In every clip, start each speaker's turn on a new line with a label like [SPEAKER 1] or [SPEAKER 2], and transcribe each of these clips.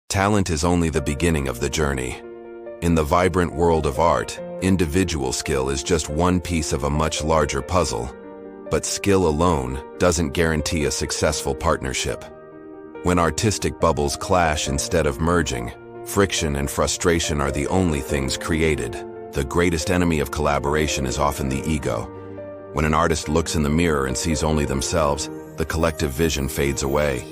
[SPEAKER 1] Talent is only the beginning of the journey. In the vibrant world of art, individual skill is just one piece of a much larger puzzle. But skill alone doesn't guarantee a successful partnership. When artistic bubbles clash instead of merging, friction and frustration are the only things created. The greatest enemy of collaboration is often the ego. When an artist looks in the mirror and sees only themselves, the collective vision fades away.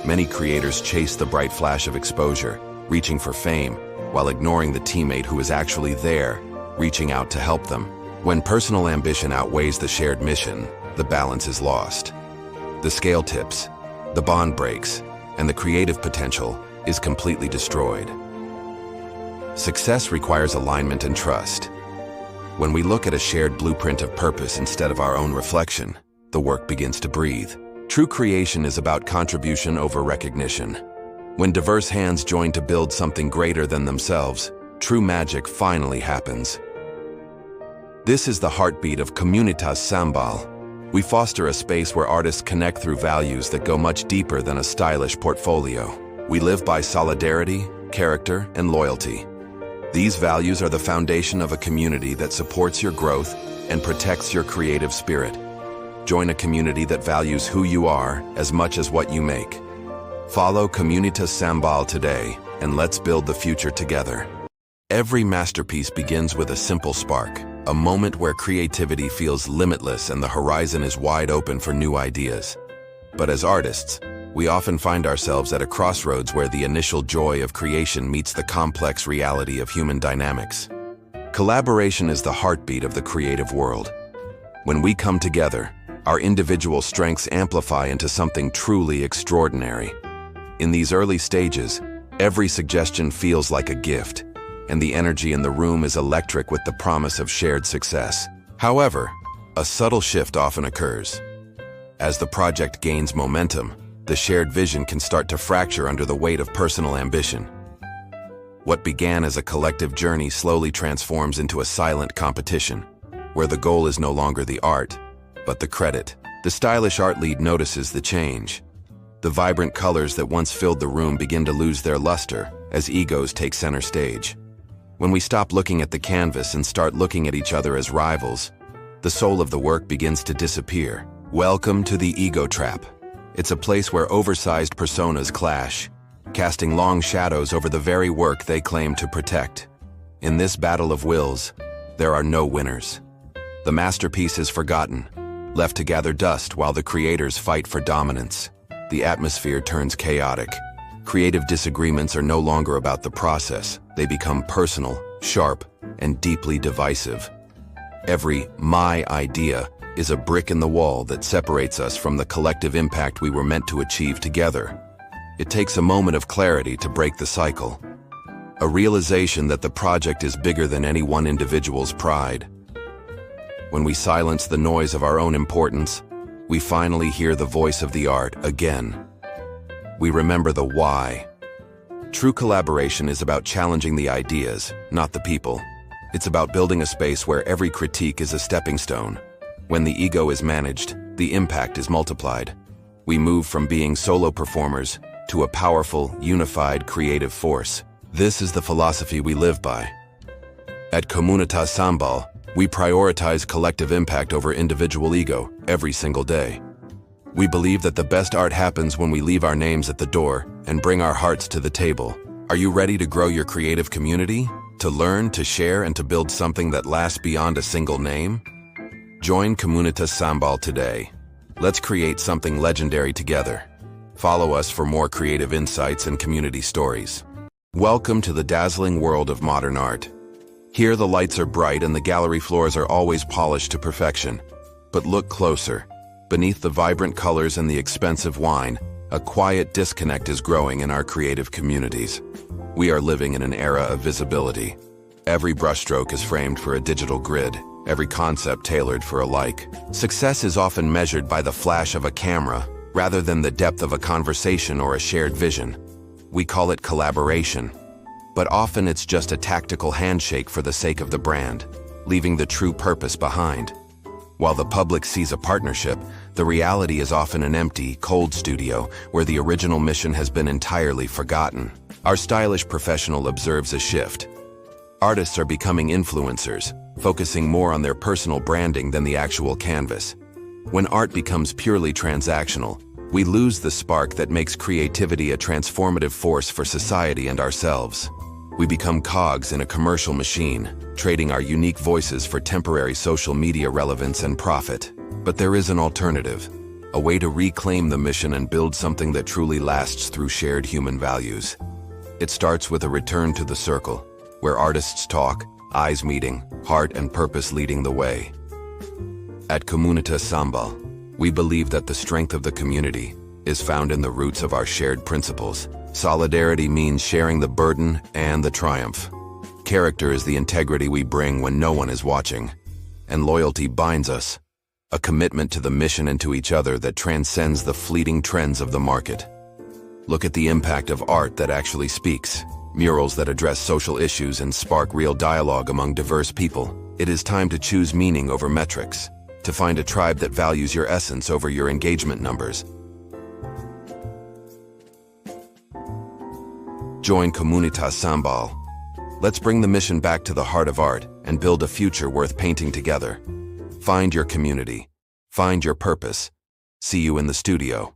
[SPEAKER 1] Many creators chase the bright flash of exposure, reaching for fame, while ignoring the teammate who is actually there, reaching out to help them. When personal ambition outweighs the shared mission, the balance is lost. The scale tips, the bond breaks, and the creative potential is completely destroyed. Success requires alignment and trust. When we look at a shared blueprint of purpose instead of our own reflection, the work begins to breathe. True creation is about contribution over recognition. When diverse hands join to build something greater than themselves, true magic finally happens. This is the heartbeat of Komunitas SAMBAL. We foster a space where artists connect through values that go much deeper than a stylish portfolio. We live by solidarity, character, and loyalty. These values are the foundation of a community that supports your growth and protects your creative spirit. Join a community that values who you are as much as what you make. Follow Komunitas SAMBAL today, and let's build the future together. Every masterpiece begins with a simple spark, a moment where creativity feels limitless and the horizon is wide open for new ideas. But as artists, we often find ourselves at a crossroads where the initial joy of creation meets the complex reality of human dynamics. Collaboration is the heartbeat of the creative world. When we come together, our individual strengths amplify into something truly extraordinary. In these early stages, every suggestion feels like a gift, and the energy in the room is electric with the promise of shared success. However, a subtle shift often occurs. As the project gains momentum, the shared vision can start to fracture under the weight of personal ambition. What began as a collective journey slowly transforms into a silent competition, where the goal is no longer the art, but the credit. The stylish art lead notices the change. The vibrant colors that once filled the room begin to lose their luster as egos take center stage. When we stop looking at the canvas and start looking at each other as rivals, the soul of the work begins to disappear. Welcome to the ego trap. It's a place where oversized personas clash, casting long shadows over the very work they claim to protect. In this battle of wills, there are no winners. The masterpiece is forgotten, left to gather dust while the creators fight for dominance. The atmosphere turns chaotic. Creative disagreements are no longer about the process. They become personal, sharp, and deeply divisive. Every "my idea" is a brick in the wall that separates us from the collective impact we were meant to achieve together. It takes a moment of clarity to break the cycle. A realization that the project is bigger than any one individual's pride. When we silence the noise of our own importance, we finally hear the voice of the art again. We remember the why. True collaboration is about challenging the ideas, not the people. It's about building a space where every critique is a stepping stone. When the ego is managed, the impact is multiplied. We move from being solo performers to a powerful, unified, creative force. This is the philosophy we live by. At Komunitas SAMBAL, we prioritize collective impact over individual ego every single day. We believe that the best art happens when we leave our names at the door and bring our hearts to the table. Are you ready to grow your creative community? To learn, to share, and to build something that lasts beyond a single name? Join Komunitas SAMBAL today. Let's create something legendary together. Follow us for more creative insights and community stories. Welcome to the dazzling world of modern art. Here the lights are bright and the gallery floors are always polished to perfection. But look closer. Beneath the vibrant colors and the expensive wine, a quiet disconnect is growing in our creative communities. We are living in an era of visibility. Every brushstroke is framed for a digital grid, every concept tailored for a like. Success is often measured by the flash of a camera, rather than the depth of a conversation or a shared vision. We call it collaboration. But often it's just a tactical handshake for the sake of the brand, leaving the true purpose behind. While the public sees a partnership, the reality is often an empty, cold studio where the original mission has been entirely forgotten. Our stylish professional observes a shift. Artists are becoming influencers, focusing more on their personal branding than the actual canvas. When art becomes purely transactional, we lose the spark that makes creativity a transformative force for society and ourselves. We become cogs in a commercial machine, trading our unique voices for temporary social media relevance and profit. But there is an alternative, a way to reclaim the mission and build something that truly lasts through shared human values. It starts with a return to the circle, where artists talk, eyes meeting, heart and purpose leading the way. At Komunitas SAMBAL, we believe that the strength of the community is found in the roots of our shared principles. Solidarity means sharing the burden and the triumph. Character is the integrity we bring when no one is watching. And loyalty binds us, a commitment to the mission and to each other that transcends the fleeting trends of the market. Look at the impact of art that actually speaks. Murals that address social issues and spark real dialogue among diverse people. It is time to choose meaning over metrics, to find a tribe that values your essence over your engagement numbers. Join Komunitas SAMBAL. Let's bring the mission back to the heart of art and build a future worth painting together. Find your community. Find your purpose. See you in the studio.